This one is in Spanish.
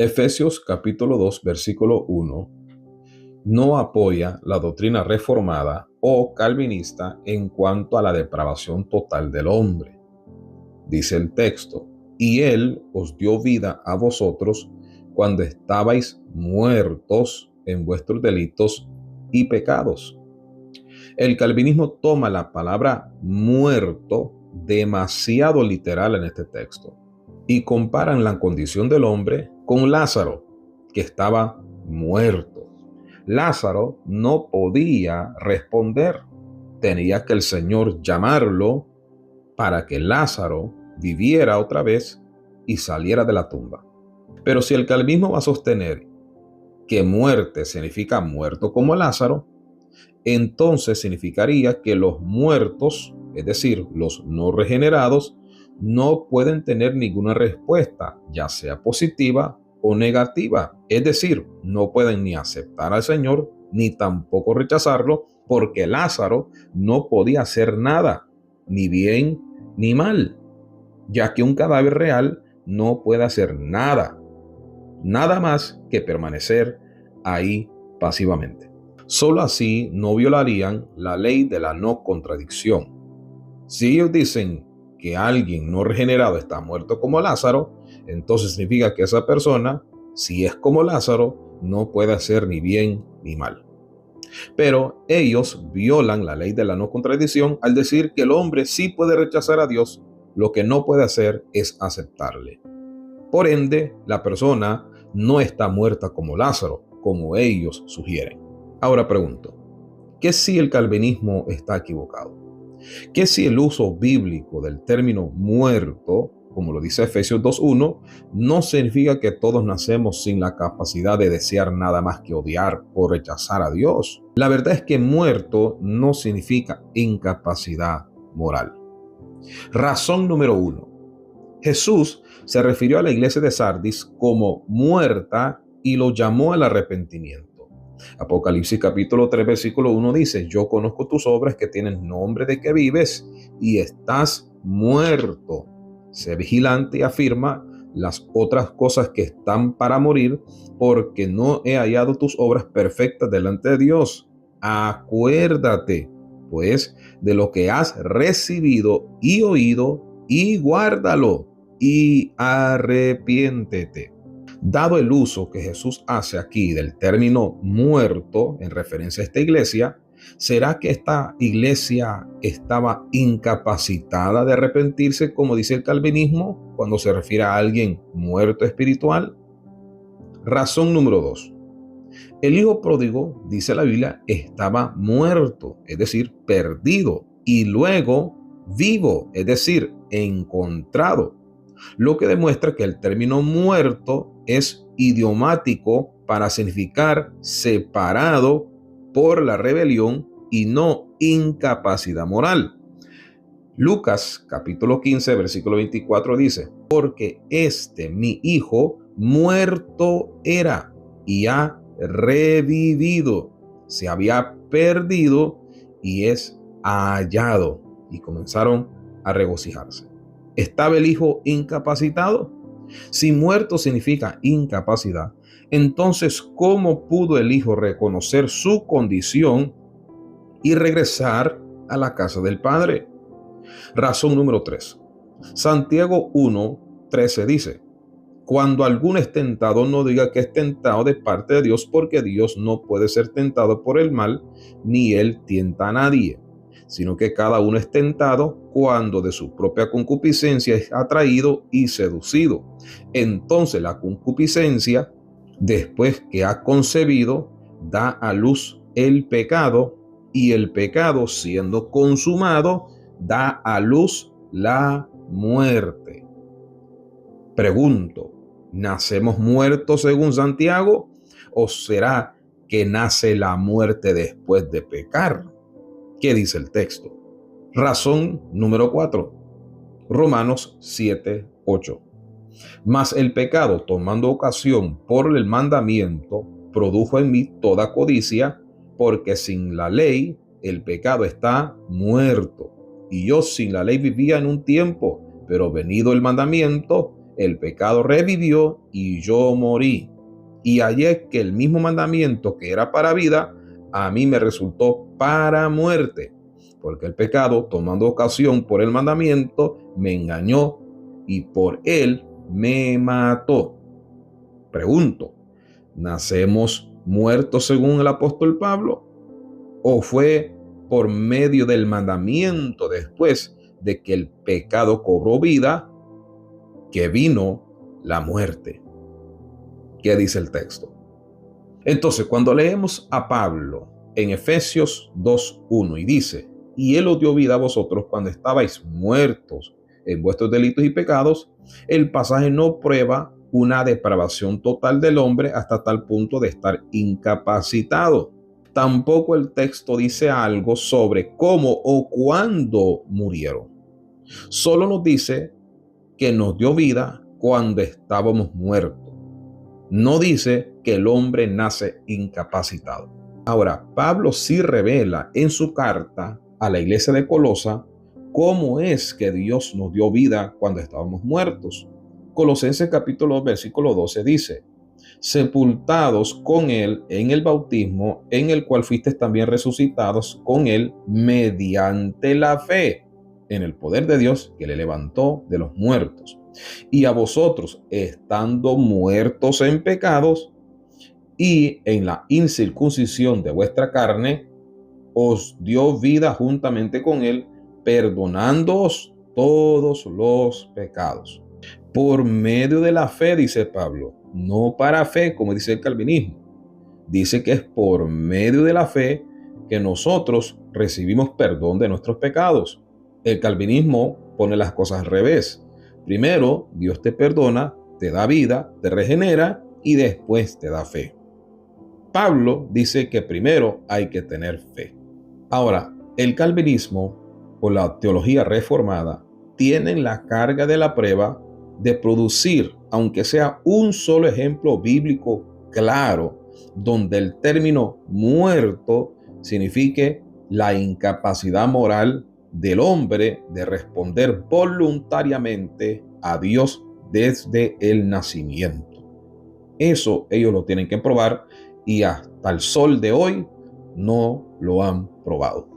Efesios capítulo 2, versículo 1, no apoya la doctrina reformada o calvinista en cuanto a la depravación total del hombre. Dice el texto, y Él os dio vida a vosotros cuando estabais muertos en vuestros delitos y pecados. El calvinismo toma la palabra muerto demasiado literal en este texto y comparan la condición del hombre con Lázaro, que estaba muerto. Lázaro no podía responder. Tenía que el Señor llamarlo para que Lázaro viviera otra vez y saliera de la tumba. Pero si el calvinismo va a sostener que muerte significa muerto como Lázaro, entonces significaría que los muertos, es decir, los no regenerados, no pueden tener ninguna respuesta, ya sea positiva o negativa. Es decir, no pueden ni aceptar al Señor, ni tampoco rechazarlo, porque Lázaro no podía hacer nada, ni bien ni mal, ya que un cadáver real no puede hacer nada más que permanecer ahí pasivamente. Solo así no violarían la ley de la no contradicción. Si ellos dicen que alguien no regenerado está muerto como Lázaro, entonces significa que esa persona, si es como Lázaro, no puede hacer ni bien ni mal. Pero ellos violan la ley de la no contradicción al decir que el hombre sí puede rechazar a Dios, lo que no puede hacer es aceptarle. Por ende, la persona no está muerta como Lázaro, como ellos sugieren. Ahora pregunto, ¿qué si el calvinismo está equivocado? ¿Qué si el uso bíblico del término muerto, como lo dice Efesios 2:1, no significa que todos nacemos sin la capacidad de desear nada más que odiar o rechazar a Dios? La verdad es que muerto no significa incapacidad moral. Razón número 1. Jesús se refirió a la iglesia de Sardis como muerta y lo llamó al arrepentimiento. Apocalipsis capítulo 3 versículo 1 dice, yo conozco tus obras que tienen nombre de que vives y estás muerto. Sé vigilante y afirma las otras cosas que están para morir, porque no he hallado tus obras perfectas delante de Dios. Acuérdate, pues, de lo que has recibido y oído y guárdalo y arrepiéntete. Dado el uso que Jesús hace aquí del término muerto en referencia a esta iglesia, ¿será que esta iglesia estaba incapacitada de arrepentirse, como dice el calvinismo, cuando se refiere a alguien muerto espiritual? Razón número 2. El hijo pródigo, dice la Biblia, estaba muerto, es decir, perdido, y luego vivo, es decir, encontrado. Lo que demuestra que el término muerto es idiomático para significar separado por la rebelión y no incapacidad moral. Lucas capítulo 15 versículo 24 dice, porque mi hijo muerto era y ha revivido, se había perdido y es hallado. Y comenzaron a regocijarse. ¿Estaba el hijo incapacitado? Si muerto significa incapacidad, entonces ¿cómo pudo el hijo reconocer su condición y regresar a la casa del padre? Razón número 3. Santiago 1:13 dice, cuando alguno es tentado, no diga que es tentado de parte de Dios, porque Dios no puede ser tentado por el mal, ni él tienta a nadie, sino que cada uno es tentado cuando de su propia concupiscencia es atraído y seducido. Entonces la concupiscencia, después que ha concebido, da a luz el pecado, y el pecado, siendo consumado, da a luz la muerte. Pregunto, ¿nacemos muertos según Santiago? ¿O será que nace la muerte después de pecar? ¿Qué dice el texto? Razón número 4. Romanos 7:8. Mas el pecado, tomando ocasión por el mandamiento, produjo en mí toda codicia, porque sin la ley el pecado está muerto. Y yo sin la ley vivía en un tiempo, pero venido el mandamiento, el pecado revivió y yo morí. Y hallé que el mismo mandamiento que era para vida, a mí me resultó para muerte, porque el pecado, tomando ocasión por el mandamiento, me engañó y por él me mató. Pregunto, ¿nacemos muertos según el apóstol Pablo? ¿O fue por medio del mandamiento después de que el pecado cobró vida que vino la muerte? ¿Qué dice el texto? Entonces, cuando leemos a Pablo en Efesios 2:1 y dice, y él os dio vida a vosotros cuando estabais muertos en vuestros delitos y pecados, el pasaje no prueba una depravación total del hombre hasta tal punto de estar incapacitado. Tampoco el texto dice algo sobre cómo o cuándo murieron. Solo nos dice que nos dio vida cuando estábamos muertos. No dice que el hombre nace incapacitado. Ahora, Pablo sí revela en su carta a la iglesia de Colosa cómo es que Dios nos dio vida cuando estábamos muertos. Colosenses capítulo 2, versículo 12 dice, sepultados con él en el bautismo, en el cual fuisteis también resucitados con él mediante la fe en el poder de Dios que le levantó de los muertos. Y a vosotros, estando muertos en pecados y en la incircuncisión de vuestra carne, os dio vida juntamente con él, perdonándoos todos los pecados. Por medio de la fe, dice Pablo, no para fe, como dice el calvinismo. Dice que es por medio de la fe que nosotros recibimos perdón de nuestros pecados. El calvinismo pone las cosas al revés. Primero, Dios te perdona, te da vida, te regenera y después te da fe. Pablo dice que primero hay que tener fe. Ahora, el calvinismo o la teología reformada tienen la carga de la prueba de producir, aunque sea un solo ejemplo bíblico claro, donde el término muerto signifique la incapacidad moral del hombre de responder voluntariamente a Dios desde el nacimiento. Eso ellos lo tienen que probar y hasta el sol de hoy no lo han probado.